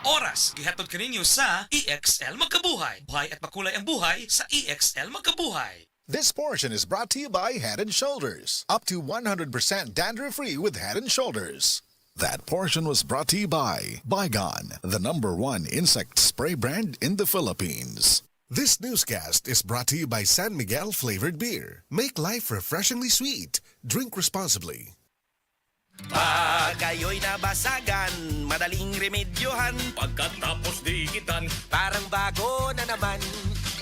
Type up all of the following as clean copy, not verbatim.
oras. Gihatod kaninyo sa EXL Magkabuhay. Buhay at makulay ang buhay sa EXL Magkabuhay. This portion is brought to you by Head & Shoulders. Up to 100% dandruff-free with Head & Shoulders. That portion was brought to you by Bygone, the #1 insect spray brand in the Philippines. This newscast is brought to you by San Miguel Flavored Beer. Make life refreshingly sweet. Drink responsibly. Pag kayo'y nabasagan, madaling remedyohan. Pagkatapos dikitan, Parang bago na naman.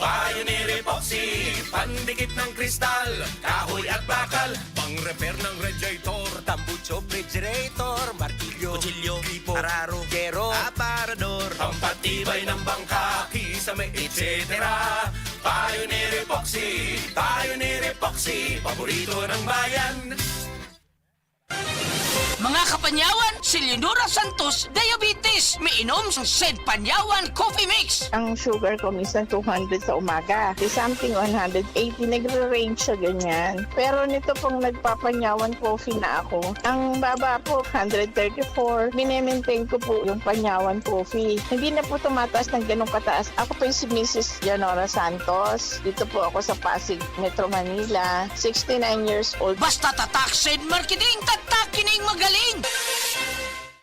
Pioneer Epoxy, pandikit ng kristal, kahoy at bakal, pang-repair ng radiator, Tambucho, refrigerator, martilyo, kutsilyo, tipo, araro, gero, aparador. pampatibay ng bangka, kisame, etc. Pioneer Epoxy, paborito ng bayan. Mga kapanyawan, si Leonora Santos, diabetes. May inom sa Sed Panyawan Coffee Mix. Ang sugar ko minsan 200 sa umaga. Di something 180, nagre-range siya ganyan. Pero nito pong nagpapanyawan coffee na ako, ang baba po 134. Minemaintain ko po yung panyawan coffee. Hindi na po tumataas ng ganong kataas. Ako po yung si Mrs. Leonora Santos. Dito po ako sa Pasig, Metro Manila. 69 years old. Basta tatak Sed Marketing, tatak kining magaling.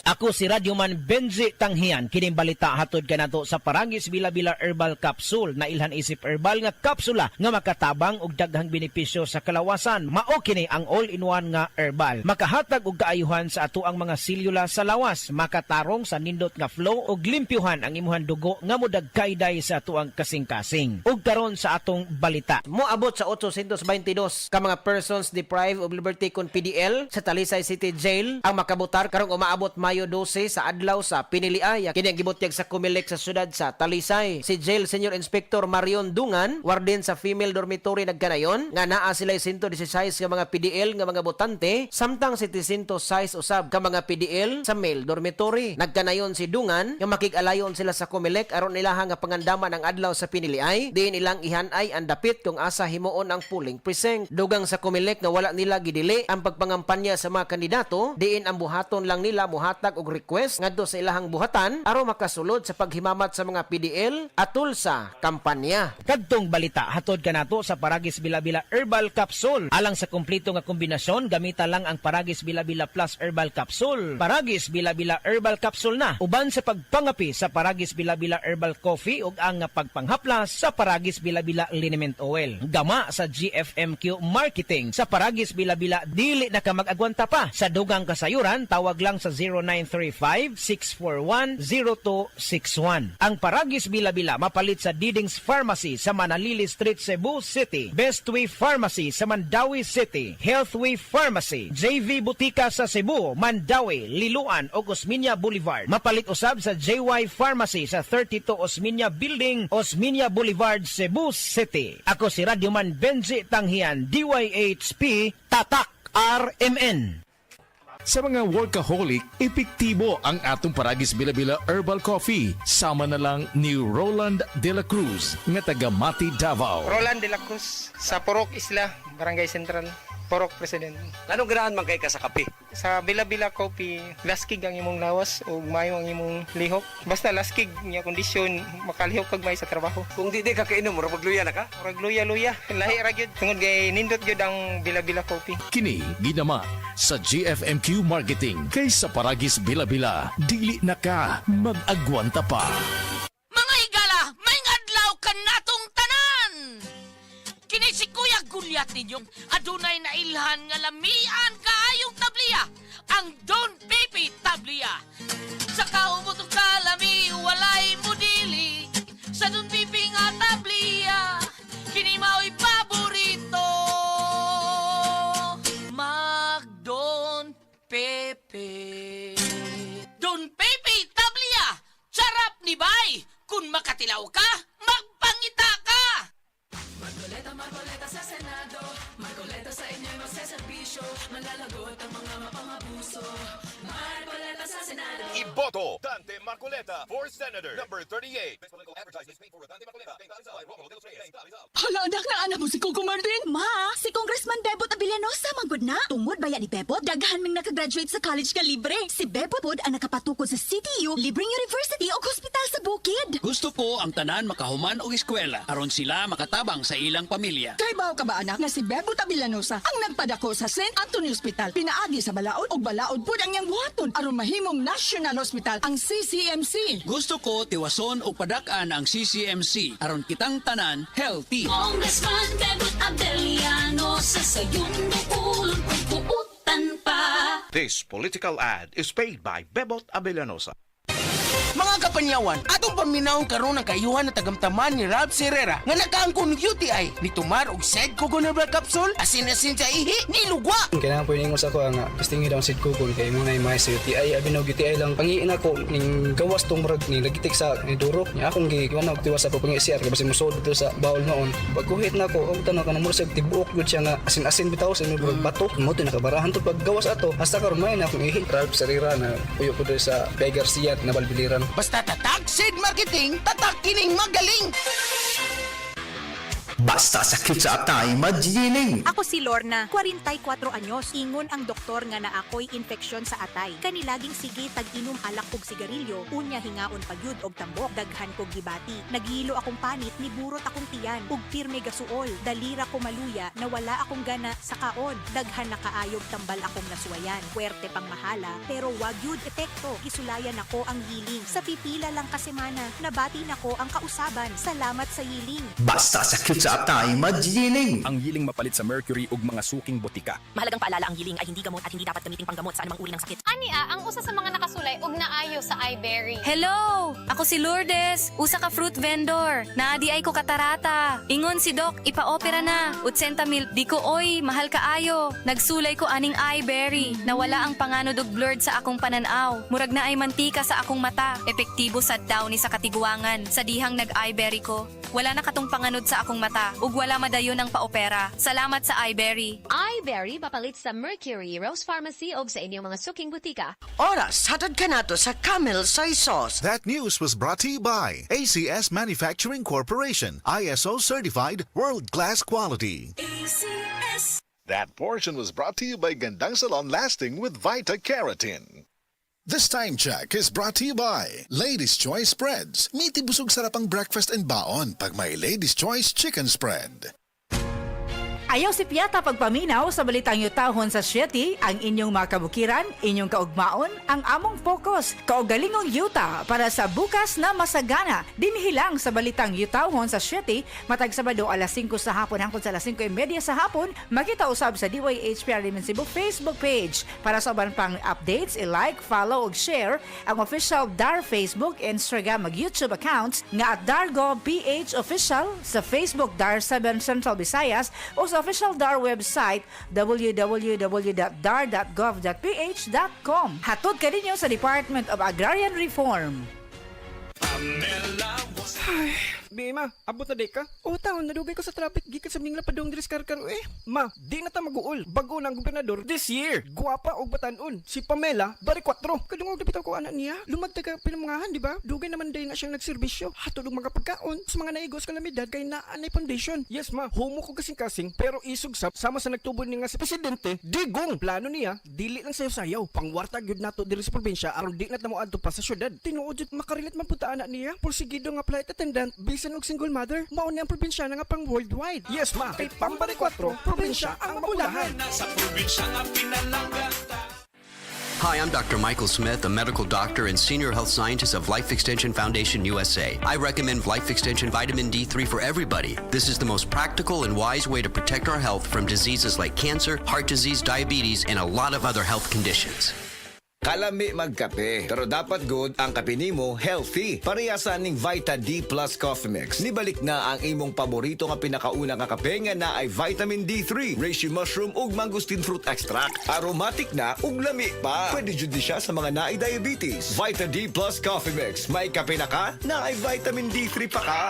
Ako si Radyoman Benji Tanghian. Kining balita hatod kanato sa Paragis Bila-Bila Herbal Capsule na ilhan isip herbal nga kapsula nga makatabang og daghang benepisyo sa kalawasan. Mao kini ang all-in-one nga herbal. Makahatag og kaayuhan sa ato ang mga selula sa lawas, makatarong sa nindot nga flow og limpyuhan ang imuhang dugo nga modagkayday sa ato ang kasing-kasing. Ug karon sa atong balita. Moabot sa 822 ka mga persons deprived of liberty kon PDL sa Talisay City Jail ang makabutar karong umaabot Mayo 12 sa adlaw sa Piniliaya. Kini ang gibutyag sa Comelec sa syudad sa Talisay. Si Jail Senior Inspector Marion Dungan, warden sa female dormitory nagkanayon, nga naa sila 116 ka mga PDL nga mga botante, samtang 706 usab ka mga PDL sa male dormitory. Nagkanayon si Dungan, nga makig-alayon sila sa Comelec aron nilaha nga pangandaman ang adlaw sa Piniliay, diin ilang ihanay ang dapit kung asa himuon ang polling precinct. Dugang sa Comelec nga wala nila gidili ang pagpangampanya sa mga kandidato, diin ang buhaton lang nila muhatag og request ngadto sa ilahang buhatan aron makasulod sa paghimamat sa mga PDL atul sa kampanya. Kadtong balita hatod kanato sa Paragis Bila-Bila Herbal Capsule. Alang sa kumpleto nga kombinasyon, gamita lang ang Paragis Bila-Bila Plus Herbal Capsule. Paragis Bila-Bila Herbal Capsule na uban sa pagpangapi sa Paragis Bila-Bila Herbal Coffee ug ang pagpanghaplas sa Paragis Bila-Bila Liniment Oil. Gama sa GFMQ Marketing sa Paragis Bila-Bila dili na ka mag-agwanta pa. Sa dugang kasayuran tawag lang sa 0935-641-0261. Ang Paragis Bila-Bila mapalit sa Diding's Pharmacy sa Manalili Street, Cebu City, Bestway Pharmacy sa Mandawi City, Healthway Pharmacy, JV Butika sa Cebu, Mandawi, Liluan o Osmeña Boulevard. Mapalit usab sa JY Pharmacy sa 32 Osmeña Building, Osmeña Boulevard, Cebu City. Ako si Radyoman Benji Tanghian, DYHP, Tatak RMN. Sa mga workaholic, epektibo ang atong Paragis Bila-Bila Herbal Coffee. Sama na lang ni Roland De La Cruz, nga taga Mati, Davao. Roland De La Cruz, sa Purok Isla, Barangay Central, Purok President. Anong ganahan man kay ka sa kape? Sa Bila-Bila Coffee, laskig ang imong lawas o mayo ang imong lihok. Basta laskig niya kondisyon, makalihok kag may sa trabaho. Kung di ka kainom, mura magluya na ka? Murag luya-luya, lahi ra gyud. Tungod kay nindot gyud ang Bila-Bila Coffee. Kini ginama sa GFMQ Marketing. Kay sa Paragis Bila-Bila, dili na ka mag-agwanta pa. Mga higala, may adlaw ka natong tanan. Kini si Kuya Gulyat ninyong adunay na ilhan nga lamian kaayong tabliya, ang Don Pepe Tabliya. Sa kaumutong kalami, walay mudili, sa Don Pepe nga tabliya, kini mao'y paborito. Mag Don Pepe. Don Pepe Tabliya, sarap ni bay. Kung makatilaw ka, magpangita ka. Marcoleta sa Senado, Marcoleta sa inyo'y magseserbisyo, malalagot ang mga mapangabuso. Marcoleta sa Senado. Iboto Dante Marcoleta for Senator number 38. Hala, anak na anak mo si Coco Martin. Ma, si Congressman Bebot Abilianosa manggod na. Tungod bayan ni Bebot, daghan ming nakagraduate sa college ka libre. Si Bebot pod ang nakapatukod sa CTU, libreng university o hospital sa bukid. Gusto ko ang tanan makahuman og eskwela aron sila makatabang sa ilang pamilya. Kay bao ka ba anak nga si Bebot Abilianosa ang nagpadako sa St. Anthony Hospital. Pinaagi sa balaod og balaod pod ang iyang buhaton aron mahimong National Hospital ang CCMC. Gusto ko tiwason og padak-an ang CCMC aron kitang tanan healthy. Congressman Bebot Abilianosa sa iyong dukulong pagpuutan pa. This political ad is paid by Bebot Abellanosa. Mga kapanyawan, atong paminaw karon ang kayuhan na tagamtaman ni Ralph Serrera nga nakaangkon UTI ni tumar og seg coconut capsule asin-asin sa ihi ni lugwa. Kailangan po iningos ako nga testingi daw si Kukon kay mo na may sa UTI abinog UTI lang pangiin ako ning gawas tong murag ni lagitik sa ni durok niya akong giwan og tiwas ako pangi-CR kasi musod dito sa bawol noon. Pagkuhit na ako og tanaw kanang murag tibuok gud siya nga asin-asin bitaw sa murag bato mo to nakabarahan to paggawas ato hasta karon may na akong ihi. Ralph Serrera na puyo ko sa Pay Garcia na Balbiliran. Basta tatak seed marketing, tatak kining magaling. Basta sakit sa atay, madyining. Ako si Lorna, 44 anyos. Ingon ang doktor nga na ako'y infeksyon sa atay. Kanilaging sige tag-inom alak og sigarilyo, unya hingaon pagyud og tambok, daghan kog gibati. Naghilo akong panit, niburot akong tiyan, ug pirme gasuol. Dalira ko maluya, nawala akong gana sa kaon. Daghan na kaayog tambal akong nasuwayan. Puwerte pang mahala, pero wag yud epekto. Gisulayan ako ang yiling. Sa pipila lang ka semana, nabati nako ang kausaban. Salamat sa yiling. Basta sakit sa atay, madyining. Ang yiling mapalit sa mercury ug mga suking botika. Mahalagang paalala, ang yiling ay hindi gamot at hindi dapat gamitin panggamot sa anumang uri ng sakit. Ania, ang usa sa mga nakasulay og naayo sa iBerry. Hello! Ako si Lourdes, usa ka fruit vendor. Naadi ay ko katarata. Ingon si Doc, ipa-opera na. 80,000, di ko oy, mahal kaayo. Nagsulay ko aning iBerry. Nawala ang panganod og blurred sa akong pananaw. Murag na ay mantika sa akong mata. Epektibo sa daw ni sa katiguangan. Sa dihang nag-iBerry ko. Wala na katong panganod sa akong mata. Ug wala madayon ang paopera. Salamat sa iBerry. iBerry papalit sa Mercury, Rose Pharmacy og sa inyong mga suking butika. Oras hatod ka nato sa Camel Soy Sauce. That news was brought to you by ACS Manufacturing Corporation, ISO certified, world-class quality. ACS. That portion was brought to you by Gandang Salon Lasting with Vita Keratin. This time check is brought to you by Ladies' Choice Spreads. Miti busog sarap ang breakfast and baon pag may Ladies' Choice Chicken Spread. Ayaw si Piata pagpaminaw sa balitang yutahon sa Sieti, ang inyong mga kabukiran, inyong kaugmaon, ang among focus, kaugalingong yuta para sa bukas na masagana. Dinhilang sa balitang yutahon sa Sieti, matag Sabado alas 5 sa hapon hangtod sa alas 5:30 sa hapon, makita usab sa DYHPR Limen Cebu Facebook page. Para sa uban pang updates, i-like, follow ug share ang official DAR Facebook, Instagram ug YouTube accounts nga @Dargo PH Official sa Facebook DAR 7 Central Visayas o sa official DAR website www.dar.gov.ph.com. Hatod ka ninyo sa Department of Agrarian Reform. Bima, abot na day ka? O taon, nadugay ko sa traffic gikan sa mingla padong diris karkaro eh. Ma, di na ta mag-uol. Bago ng gobernador this year. Guwapa og batanon. Si Pamela, bari 4. Kadungog na bitaw ko anak niya. Lumagta ka pinamangahan, di ba? Dugay naman day na siyang nagserbisyo. Hatod og mga pagkaon sa mga naigos kalamidad kay naanay foundation. Yes ma, homo ko kasing-kasing pero isog sama sa nagtubo ni nga si presidente. Digong plano niya, dili lang sayo-sayaw. Pangwarta gyud nato diri sa probinsya aron di na mo adto pa sa syudad. Tinuod jud makarilit man punta anak niya. Porsigido nga flight attendant, bisan og single mother, mao ni ang probinsya nga pang worldwide. Yes ma, kay pambari 4, probinsya ang mabulahan. Sa probinsya nga pinalangga. Hi, I'm Dr. Michael Smith, a medical doctor and senior health scientist of Life Extension Foundation USA. I recommend Life Extension Vitamin D3 for everybody. This is the most practical and wise way to protect our health from diseases like cancer, heart disease, diabetes, and a lot of other health conditions. Kalami magkape, pero dapat good ang kape nimo healthy. Parehasan ning Vita D Plus Coffee Mix. Nibalik na ang imong paborito nga pinakauna nga kape nga na ay vitamin D3, reishi mushroom ug mangosteen fruit extract. Aromatic na ug lami pa. Pwede jud ni siya sa mga naay diabetes. Vita D Plus Coffee Mix. May kape na ka, na ay vitamin D3 pa ka.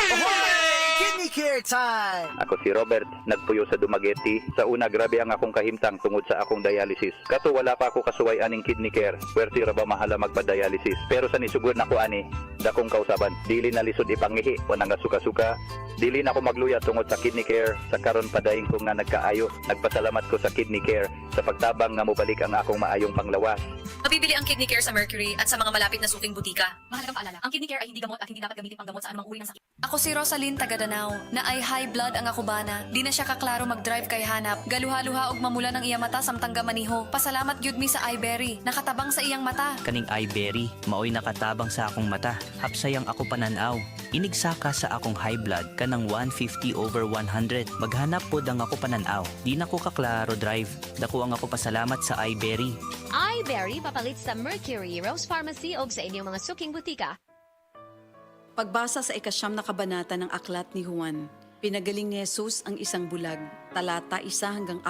Ahoy! Kidney Care Time! Ako si Robert, nagpuyo sa Dumaguete. Sa una, grabe ang akong kahimtang tungod sa akong dialysis. Kato wala pa ako kasuway aning kidney care. Pwerti ra ba mahala magpa-dialysis. Pero sa nisugod na ko ani, dakong kausaban. Dili na lisod ipangihi o nang suka-suka. Dili na ako magluya tungod sa kidney care. Sa karon padayon ko nga nagkaayo. Nagpasalamat ko sa kidney care sa pagtabang nga mobalik ang akong maayong panglawas. Mabibili ang Kidney Care sa Mercury at sa mga malapit na suking butika. Mahalagang paalala, ang Kidney Care ay hindi gamot at hindi dapat gamitin panggamot sa anumang uri ng sakit. Ako si Rosalyn Tagadanao, na ay high blood ang ako bana. Di na siya kaklaro mag-drive kay hanap. Galuha-luha og mamula ng iya mata samtang gamaniho. Pasalamat gyud mi sa iBerry, nakatabang sa iyang mata. Kaning iBerry, maoy nakatabang sa akong mata. Hapsayang ako pananaw. Inigsaka sa akong high blood kanang 150/100. Maghanap pod ang ako pananaw. Di na ko kaklaro drive. Dako ang ako pasalamat sa iBerry. iBerry papalit sa Mercury, Rose Pharmacy o sa inyong mga suking butika. Pagbasa sa ikasyam na kabanata ng aklat ni Juan, pinagaling ni Jesus ang isang bulag, talata 1-41.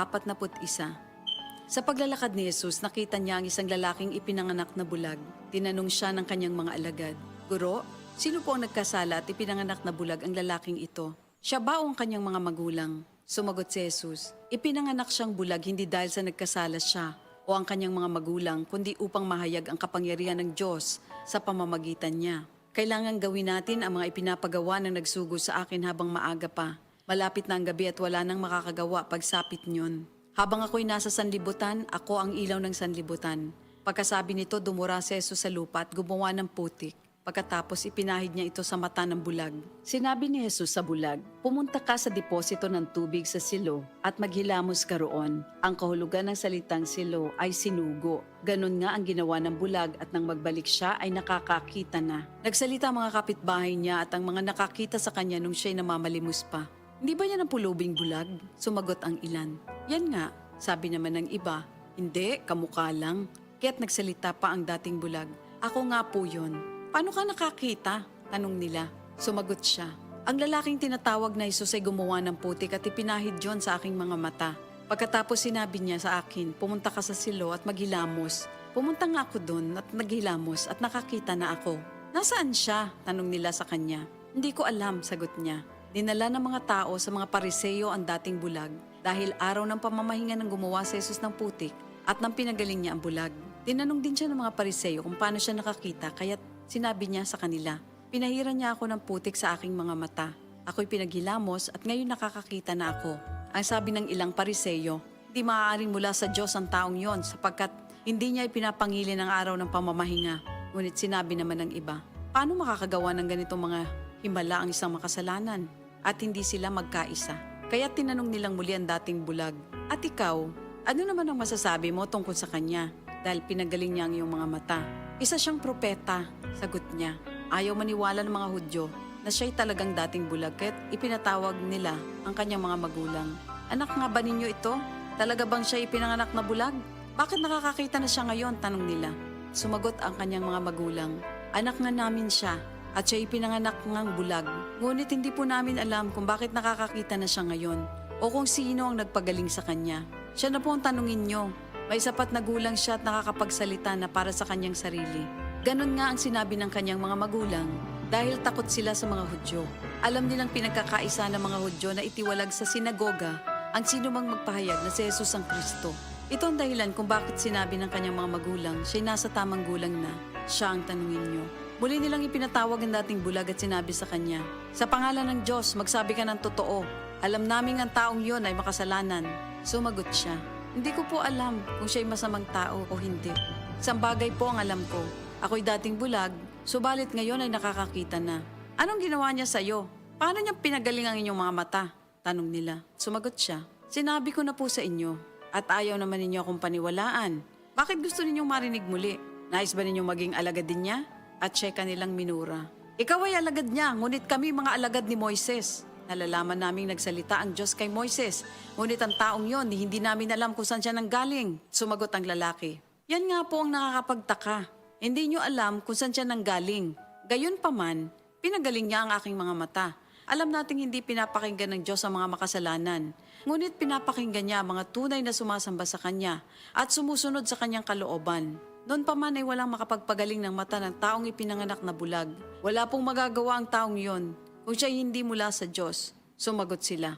Sa paglalakad ni Jesus, nakita niya ang isang lalaking ipinanganak na bulag. Tinanong siya ng kanyang mga alagad, "Guro, sino po ang nagkasala at ipinanganak na bulag ang lalaking ito? Siya ba o ang kanyang mga magulang?" Sumagot si Jesus, "Ipinanganak siyang bulag hindi dahil sa nagkasala siya o ang kanyang mga magulang, kundi upang mahayag ang kapangyarihan ng Diyos sa pamamagitan niya. Kailangan gawin natin ang mga ipinapagawa ng nagsugo sa akin habang maaga pa. Malapit na ang gabi at wala nang makakagawa pagsapit niyon. Habang ako'y nasa sanlibutan, ako ang ilaw ng sanlibutan." Pagkasabi nito, dumura si Jesus sa lupa at gumawa ng putik. Pagkatapos ipinahid niya ito sa mata ng bulag. Sinabi ni Jesus sa bulag, "Pumunta ka sa deposito ng tubig sa silo at maghilamos ka roon." Ang kahulugan ng salitang silo ay sinugo. Ganon nga ang ginawa ng bulag at nang magbalik siya ay nakakakita na. Nagsalita ang mga kapitbahay niya at ang mga nakakita sa kanya nung siya'y namamalimos pa. "Hindi ba yan ang pulubing bulag?" Sumagot ang ilan. "Yan nga," sabi naman ng iba. "Hindi, kamukha lang." Kaya't nagsalita pa ang dating bulag, "Ako nga po yun." "Paano ka nakakita?" tanong nila. Sumagot siya, "Ang lalaking tinatawag na Jesus ay gumawa ng putik at ipinahid yon sa aking mga mata. Pagkatapos sinabi niya sa akin, pumunta ka sa silo at maghilamos. Pumunta nga ako doon at naghilamos at nakakita na ako." "Nasaan siya?" tanong nila sa kanya. "Hindi ko alam," sagot niya. Dinala ng mga tao sa mga Pariseo ang dating bulag dahil araw ng pamamahinga ng gumawa si Jesus ng putik at nang pinagaling niya ang bulag. Tinanong din siya ng mga Pariseo kung paano siya nakakita, kaya't sinabi niya sa kanila, "Pinahiran niya ako ng putik sa aking mga mata. Ako'y pinaghilamos at ngayon nakakakita na ako." Ang sabi ng ilang Pariseo, "Di maaaring mula sa Diyos ang taong yon sapagkat hindi niya ipinapangili ng araw ng pamamahinga." Ngunit sinabi naman ng iba, "Paano makakagawa ng ganitong mga himala ang isang makasalanan?" At hindi sila magkaisa. Kaya tinanong nilang muli ang dating bulag, "At ikaw, ano naman ang masasabi mo tungkol sa kanya? Dahil pinagaling niya ang iyong mga mata." "Isa siyang propeta," sagot niya. Ayaw maniwala ng mga Hudyo na siya'y talagang dating bulag kaya't ipinatawag nila ang kanyang mga magulang. "Anak nga ba ninyo ito? Talaga bang siya ipinanganak na bulag? Bakit nakakakita na siya ngayon?" tanong nila. Sumagot ang kanyang mga magulang, "Anak nga namin siya at siya ipinanganak ngang bulag. Ngunit hindi po namin alam kung bakit nakakakita na siya ngayon o kung sino ang nagpagaling sa kanya. Siya na po ang tanungin niyo. May sapat na gulang siya at nakakapagsalita na para sa kanyang sarili." Ganon nga ang sinabi ng kanyang mga magulang dahil takot sila sa mga Hudyo. Alam nilang pinagkakaisa ng mga Hudyo na itiwalag sa sinagoga ang sino mang magpahayag na si Jesus ang Kristo. Ito ang dahilan kung bakit sinabi ng kanyang mga magulang siya'y nasa tamang gulang na, siya ang tanungin niyo. Muli nilang ipinatawag ang dating bulag at sinabi sa kanya, "Sa pangalan ng Diyos, magsabi ka ng totoo. Alam naming ang taong yon ay makasalanan." Sumagot siya, "Hindi ko po alam kung siya'y masamang tao o hindi. Isang bagay po ang alam ko. Ako'y dating bulag, subalit ngayon ay nakakakita na." "Anong ginawa niya sa'yo? Paano niya pinagaling ang inyong mga mata?" tanong nila. Sumagot siya, "Sinabi ko na po sa inyo at ayaw naman ninyo akong paniwalaan. Bakit gusto ninyong marinig muli? Nais ba ninyong maging alagad din niya?" At siya kanilang minura. "Ikaw ay alagad niya, ngunit kami mga alagad ni Moises. Nalalaman naming nagsalita ang Diyos kay Moises, ngunit ang taong yon hindi namin alam kung saan siya nanggaling." Sumagot ang lalaki, "Yan nga po ang nakakapagtaka. Hindi niyo alam kung saan siya nanggaling. Gayon pa man, pinagaling niya ang aking mga mata. Alam nating hindi pinapakinggan ng Diyos ang mga makasalanan, ngunit pinapakinggan niya ang mga tunay na sumasamba sa Kanya at sumusunod sa Kanyang kalooban. Noon pa man ay walang makapagpagaling ng mata ng taong ipinanganak na bulag. Wala pong magagawa ang taong yon, kung siya hindi mula sa Diyos? Sumagot sila,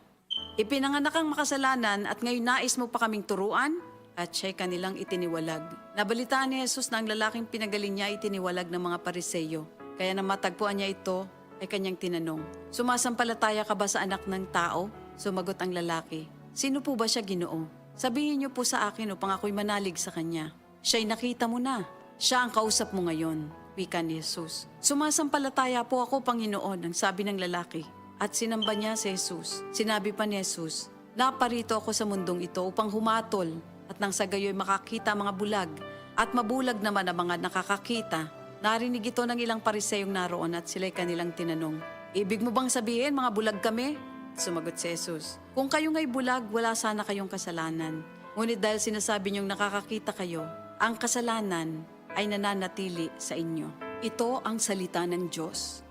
ipinanganak ang makasalanan at ngayon nais mo pa kaming turuan? At siya'y kanilang itiniwalag. Nabalitaan ni Jesus na ang lalaking pinagaling niya itiniwalag ng mga Pariseyo. Kaya nang matagpuan niya ito, ay kanyang tinanong, sumasampalataya ka ba sa anak ng tao? Sumagot ang lalaki, sino po ba siya, Ginoo? Sabihin niyo po sa akin upang ako'y manalig sa kanya. Siya'y nakita mo na. Siya ang kausap mo ngayon, wika ni Jesus. Sumasampalataya po ako, Panginoon, ang sabi ng lalaki. At sinamba niya si Jesus. Sinabi pa ni Jesus, naparito ako sa mundong ito upang humatol at nang sa gayo'y makakita mga bulag at mabulag naman ang mga nakakakita. Narinig ito ng ilang Pariseyong naroon at sila'y kanilang tinanong, ibig mo bang sabihin mga bulag kami? Sumagot si Jesus, kung kayo nga'y bulag, wala sana kayong kasalanan. Ngunit dahil sinasabi niyong nakakakita kayo, ang kasalanan ay nananatili sa inyo. Ito ang salita ng Diyos.